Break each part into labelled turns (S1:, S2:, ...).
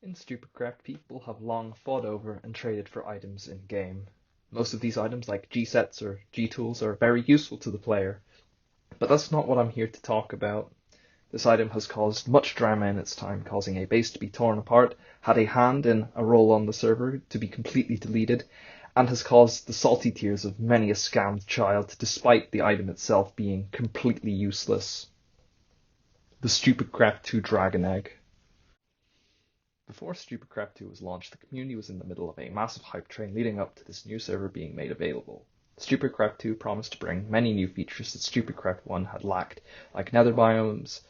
S1: In Stupidcraft, people have long fought over and traded for items in-game. Most of these items, like G-sets or G-tools, are very useful to the player. But that's not what I'm here to talk about. This item has caused much drama in its time, causing a base to be torn apart, had a hand in a role on the server to be completely deleted, and has caused the salty tears of many a scammed child, despite the item itself being completely useless. The Stupidcraft 2 Dragon Egg. Before Stupidcraft 2 was launched, the community was in the middle of a massive hype train leading up to this new server being made available. Stupidcraft 2 promised to bring many new features that Stupidcraft 1 had lacked, like nether biomes,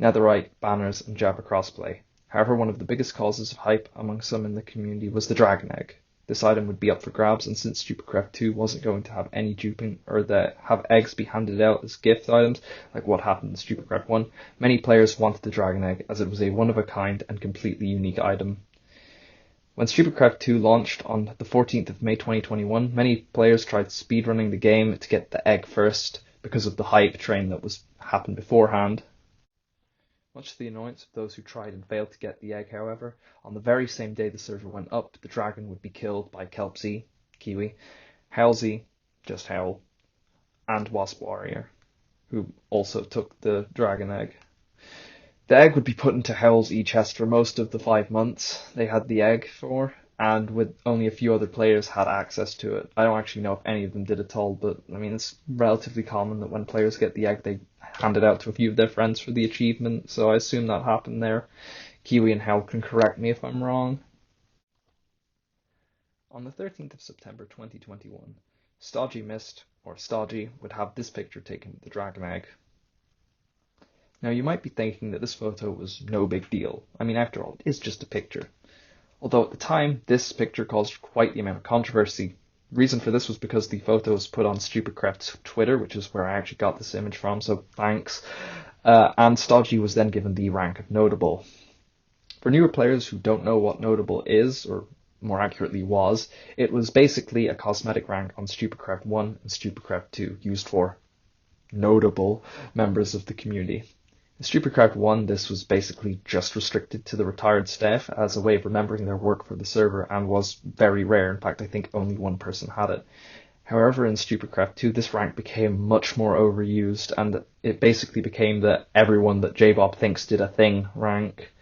S1: netherite, banners, and Java crossplay. However, one of the biggest causes of hype among some in the community was the Dragon Egg. This item would be up for grabs, and since Stupidcraft 2 wasn't going to have any duping or have eggs be handed out as gift items, like what happened in Stupidcraft 1, many players wanted the Dragon Egg as it was a one-of-a-kind and completely unique item. When Stupidcraft 2 launched on the 14th of May 2021, many players tried speedrunning the game to get the egg first because of the hype train that happened beforehand. Much to the annoyance of those who tried and failed to get the egg, however, on the very same day the server went up, the dragon would be killed by Kelpsy, Kiwi, Howlsy, just Howl, and Wasp Warrior, who also took the dragon egg. The egg would be put into Howl's e-chest for most of the 5 months they had the egg for, and with only a few other players had access to it. I don't actually know if any of them did at all, but I mean, it's relatively common that when players get the egg, they hand it out to a few of their friends for the achievement, so I assume that happened there. Kiwi and Howl can correct me if I'm wrong. On the 13th of September 2021, Stodgy Mist, or Stodgy, would have this picture taken with the dragon egg. Now you might be thinking that this photo was no big deal. I mean, after all, it is just a picture. Although at the time, this picture caused quite the amount of controversy. The reason for this was because the photo was put on Stupidcraft's Twitter, which is where I actually got this image from, so thanks. And Stodgy was then given the rank of Notable. For newer players who don't know what Notable is, or more accurately was, it was basically a cosmetic rank on Stupidcraft 1 and Stupidcraft 2, used for notable members of the community. In Stupidcraft 1, this was basically just restricted to the retired staff as a way of remembering their work for the server and was very rare. In fact, I think only one person had it. However, in Stupidcraft 2, this rank became much more overused, and it basically became the everyone that J-Bob thinks did a thing rank.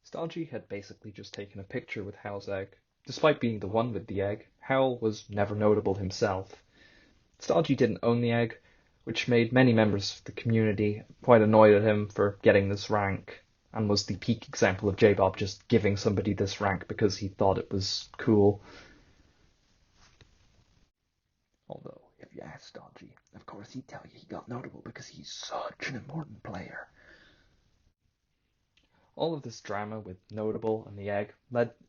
S1: Stodgy had basically just taken a picture with Howl's egg. Despite being the one with the egg, Howl was never notable himself. Stodgy didn't own the egg, which made many members of the community quite annoyed at him for getting this rank, and was the peak example of J-Bob just giving somebody this rank because he thought it was cool. Although, if you ask Stodgy, of course he'd tell you he got notable because he's such an important player. All of this drama with Notable and the egg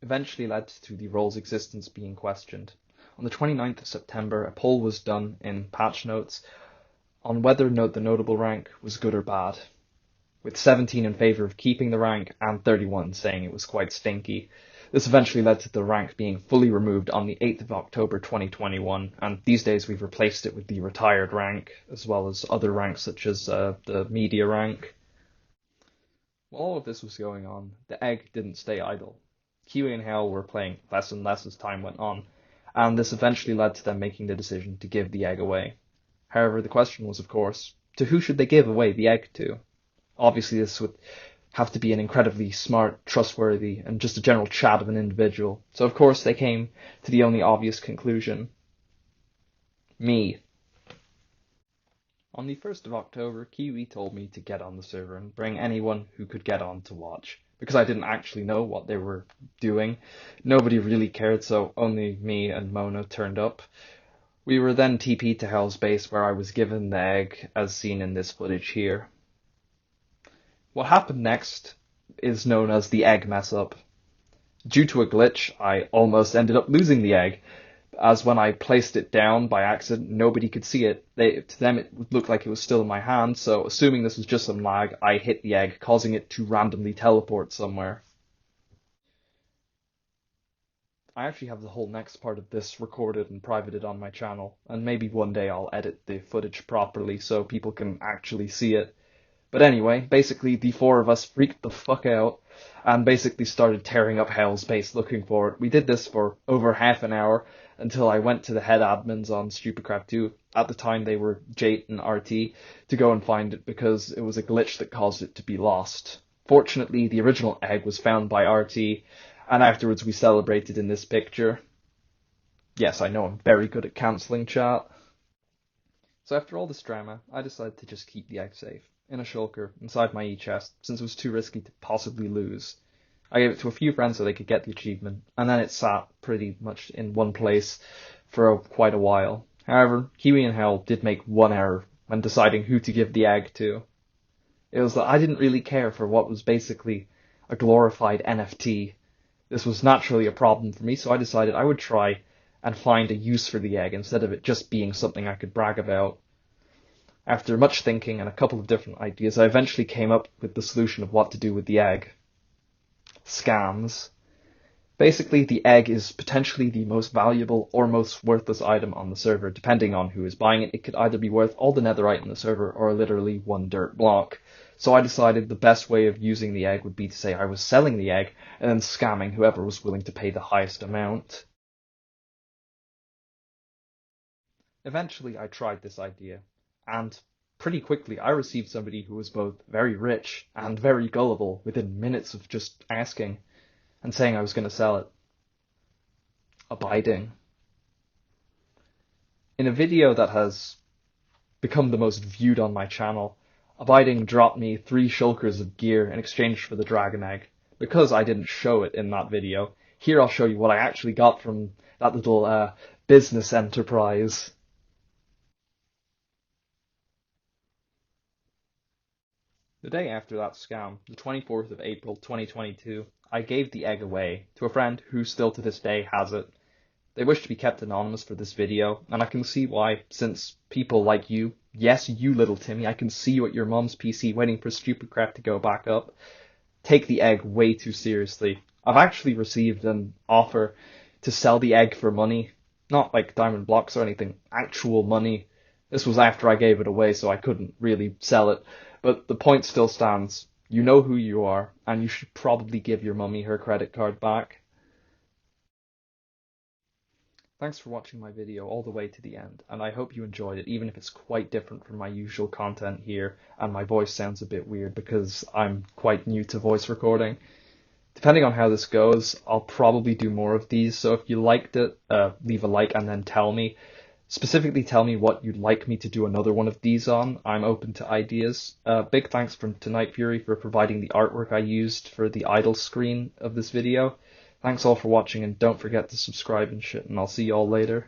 S1: eventually led to the role's existence being questioned. On the 29th of September, a poll was done in patch notes on whether the Notable rank was good or bad, with 17 in favour of keeping the rank and 31 saying it was quite stinky. This eventually led to the rank being fully removed on the 8th of October 2021, and these days we've replaced it with the retired rank, as well as other ranks such as the media rank. While all of this was going on, the egg didn't stay idle. Kiwi and Howl were playing less and less as time went on, and this eventually led to them making the decision to give the egg away. However, the question was, of course, to who should they give away the egg to? Obviously, this would have to be an incredibly smart, trustworthy, and just a general chat of an individual. So, of course, they came to the only obvious conclusion. Me. On the 1st of October, Kiwi told me to get on the server and bring anyone who could get on to watch, because I didn't actually know what they were doing. Nobody really cared, so only me and Mona turned up. We were then TP'd to Hell's base, where I was given the egg, as seen in this footage here. What happened next is known as the egg mess-up. Due to a glitch, I almost ended up losing the egg, as when I placed it down by accident, nobody could see it. To them, it looked like it was still in my hand, so assuming this was just some lag, I hit the egg, causing it to randomly teleport somewhere. I actually have the whole next part of this recorded and privated on my channel, and maybe one day I'll edit the footage properly so people can actually see it. But anyway, basically the four of us freaked the fuck out and basically started tearing up Howl's base looking for it. We did this for over half an hour until I went to the head admins on Stupidcraft 2. At the time they were Jate and RT to go and find it because it was a glitch that caused it to be lost. Fortunately, the original egg was found by RT, and afterwards we celebrated in this picture. Yes, I know I'm very good at cancelling chat. So after all this drama, I decided to just keep the egg safe, in a shulker, inside my e-chest, since it was too risky to possibly lose. I gave it to a few friends so they could get the achievement, and then it sat pretty much in one place for quite a while. However, Kiwi and Howl did make one error when deciding who to give the egg to. It was that I didn't really care for what was basically a glorified NFT. This was naturally a problem for me, so I decided I would try and find a use for the egg instead of it just being something I could brag about. After much thinking and a couple of different ideas, I eventually came up with the solution of what to do with the egg. Scams. Basically, the egg is potentially the most valuable or most worthless item on the server, depending on who is buying it. It could either be worth all the netherite in the server or literally one dirt block. So I decided the best way of using the egg would be to say I was selling the egg and then scamming whoever was willing to pay the highest amount. Eventually, I tried this idea, and pretty quickly I received somebody who was both very rich and very gullible within minutes of just asking and saying I was going to sell it. Abiding. In a video that has become the most viewed on my channel, Abiding dropped me 3 shulkers of gear in exchange for the Dragon Egg. Because I didn't show it in that video, here I'll show you what I actually got from that little business enterprise. The day after that scam, the 24th of April 2022, I gave the egg away to a friend who still to this day has it. They wish to be kept anonymous for this video, and I can see why, since people like you, yes, you little Timmy, I can see you at your mom's PC waiting for Stupidcraft to go back up, take the egg way too seriously. I've actually received an offer to sell the egg for money, not like diamond blocks or anything, actual money. This was after I gave it away, so I couldn't really sell it. But the point still stands. You know who you are, and you should probably give your mummy her credit card back. Thanks for watching my video all the way to the end, and I hope you enjoyed it, even if it's quite different from my usual content here, and my voice sounds a bit weird because I'm quite new to voice recording. Depending on how this goes, I'll probably do more of these, so if you liked it, leave a like and then tell me. Specifically tell me what you'd like me to do another one of these on. I'm open to ideas. Big thanks to Nightfury for providing the artwork I used for the idle screen of this video. Thanks all for watching, and don't forget to subscribe and shit, and I'll see y'all later.